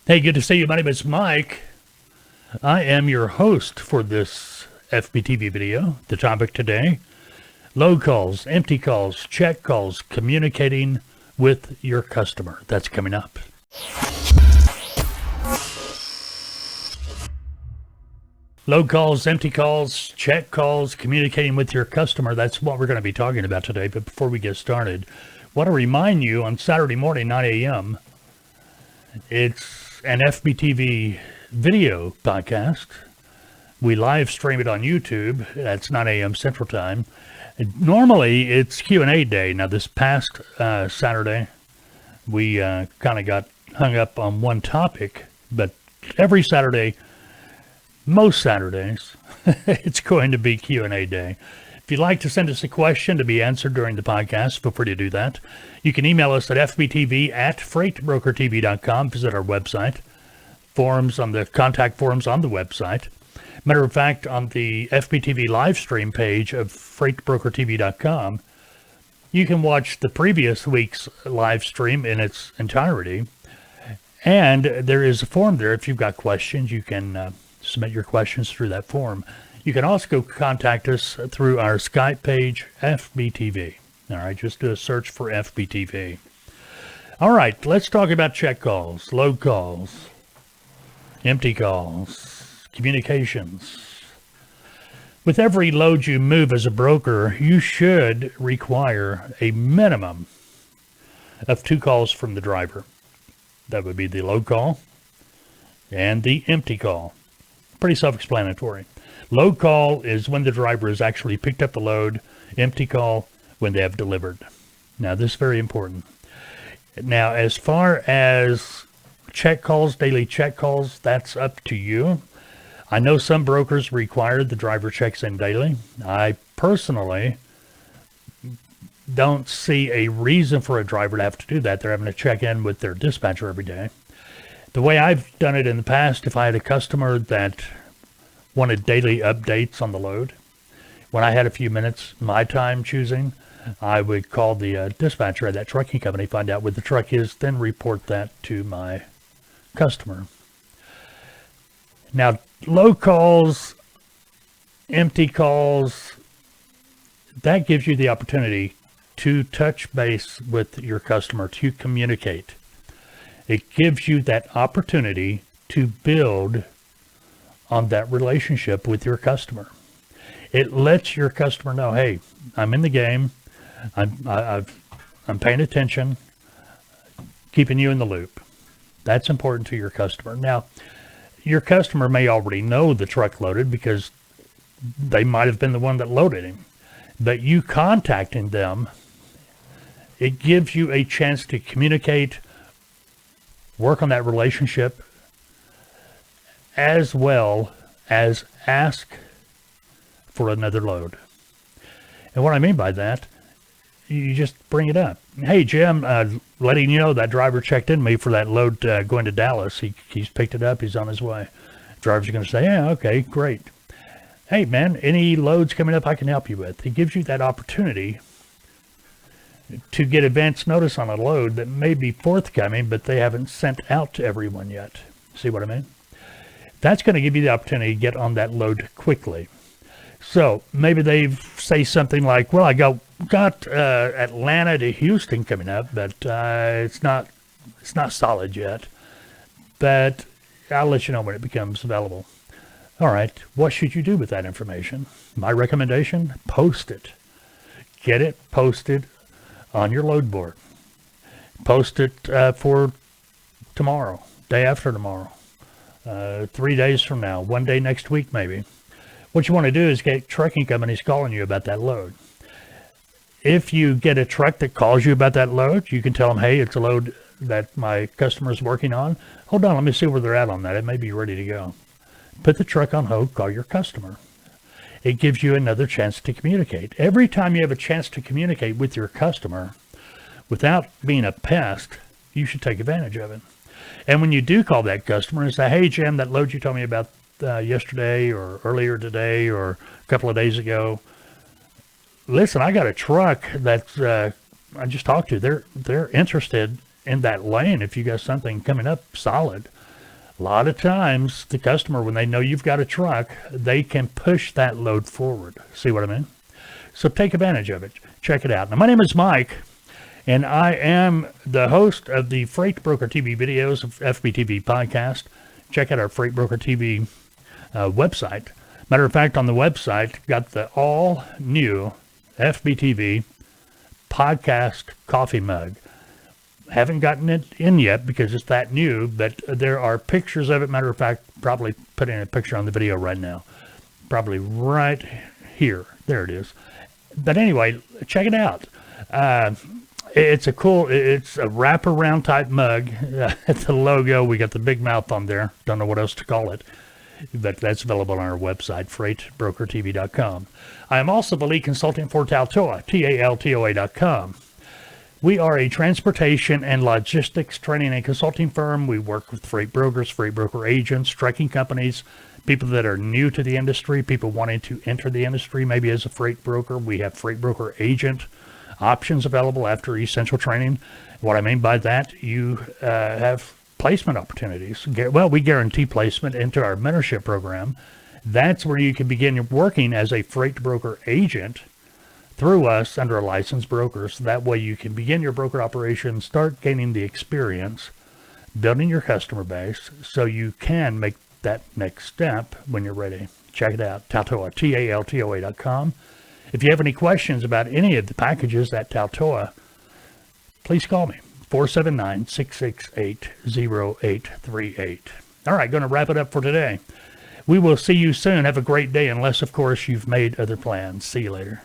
Hey, good to see you. My name is Mike. I am your host for this FBTV video. The topic today, load calls, empty calls, check calls, communicating with your customer. That's coming up. Load calls, empty calls, check calls, communicating with your customer. That's what we're going to be talking about today. But before we get started, I want to remind you on Saturday morning, 9 a.m., it's an FBTV video podcast. We live stream it on YouTube. That's 9 a.m. Central Time. Normally, it's Q&A day. Now, this past Saturday, we kind of got hung up on one topic. But every Saturday, most Saturdays, it's going to be Q&A day. If you'd like to send us a question to be answered during the podcast, feel free to do that. You can email us at fbtv@freightbrokertv.com. Visit our website. Forums on the contact forums on the website. Matter of fact, on the FBTV live stream page of freightbrokertv.com, you can watch the previous week's live stream in its entirety. And there is a form there. If you've got questions, you can submit your questions through that form. You can also contact us through our Skype page, FBTV. All right, just do a search for FBTV. All right, let's talk about check calls, load calls, empty calls, communications. With every load you move as a broker, you should require a minimum of 2 calls from the driver. That would be the load call and the empty call. Pretty self-explanatory. Load call is when the driver has actually picked up the load. Empty call when they have delivered. Now, this is very important. Now, as far as check calls, daily check calls, that's up to you. I know some brokers require the driver checks in daily. I personally don't see a reason for a driver to have to do that. They're having to check in with their dispatcher every day. The way I've done it in the past, if I had a customer that wanted daily updates on the load, when I had a few minutes, my time choosing, I would call the dispatcher at that trucking company, find out where the truck is, then report that to my customer. Now, load calls, empty calls, that gives you the opportunity to touch base with your customer, to communicate. It gives you that opportunity to build on that relationship with your customer. It lets your customer know, hey, I'm in the game. I'm paying attention, keeping you in the loop. That's important to your customer. Now, your customer may already know the truck loaded because they might have been the one that loaded him. But you contacting them, it gives you a chance to communicate, work on that relationship, as well as ask for another load. And what I mean by that, you just bring it up. Hey, Jim, letting you know that driver checked in me for that load going to Dallas. He's picked it up. He's on his way. Driver's going to say, yeah, okay, great. Hey, man, any loads coming up I can help you with? It gives you that opportunity to get advance notice on a load that may be forthcoming, but they haven't sent out to everyone yet. See what I mean? That's going to give you the opportunity to get on that load quickly. So maybe they say something like, well, I got Atlanta to Houston coming up, but it's not solid yet. But I'll let you know when it becomes available. All right, what should you do with that information? My recommendation, post it. Get it posted on your load board. Post it for tomorrow, day after tomorrow, 3 days from now, 1 day next week maybe. What you want to do is get trucking companies calling you about that load. If you get a truck that calls you about that load, you can tell them, hey, it's a load that my customer is working on. Hold on, let me see where they're at on that. It may be ready to go. Put the truck on hold, call your customer. It gives you another chance to communicate. Every time you have a chance to communicate with your customer without being a pest, you should take advantage of it. And when you do call that customer and say, hey, Jim, that load you told me about yesterday or earlier today or a couple of days ago, listen, I got a truck that's I just talked to. They're interested in that lane if you got something coming up solid. A lot of times, the customer, when they know you've got a truck, they can push that load forward. See what I mean? So take advantage of it. Check it out. Now, my name is Mike, and I am the host of the Freight Broker TV videos of FBTV Podcast. Check out our Freight Broker TV website. Matter of fact, on the website, got the all-new FBTV Podcast coffee mug. Haven't gotten it in yet because it's that new, but there are pictures of it. Matter of fact, probably putting a picture on the video right now. Probably right here. There it is. But anyway, check it out. It's a wraparound type mug. It's the logo. We got the big mouth on there. Don't know what else to call it. But that's available on our website, freightbrokertv.com. I am also the lead consultant for Taltoa, TALTOA.com. We are a transportation and logistics training and consulting firm. We work with freight brokers, freight broker agents, trucking companies, people that are new to the industry, people wanting to enter the industry, maybe as a freight broker. We have freight broker agent options available after essential training. What I mean by that, you have placement opportunities. Well, we guarantee placement into our mentorship program. That's where you can begin working as a freight broker agent through us under a licensed broker. So that way you can begin your broker operation, start gaining the experience, building your customer base so you can make that next step when you're ready. Check it out, Taltoa, TALTOA.com. If you have any questions about any of the packages at Taltoa, please call me, 479-668-0838. All right, going to wrap it up for today. We will see you soon. Have a great day, unless, of course, you've made other plans. See you later.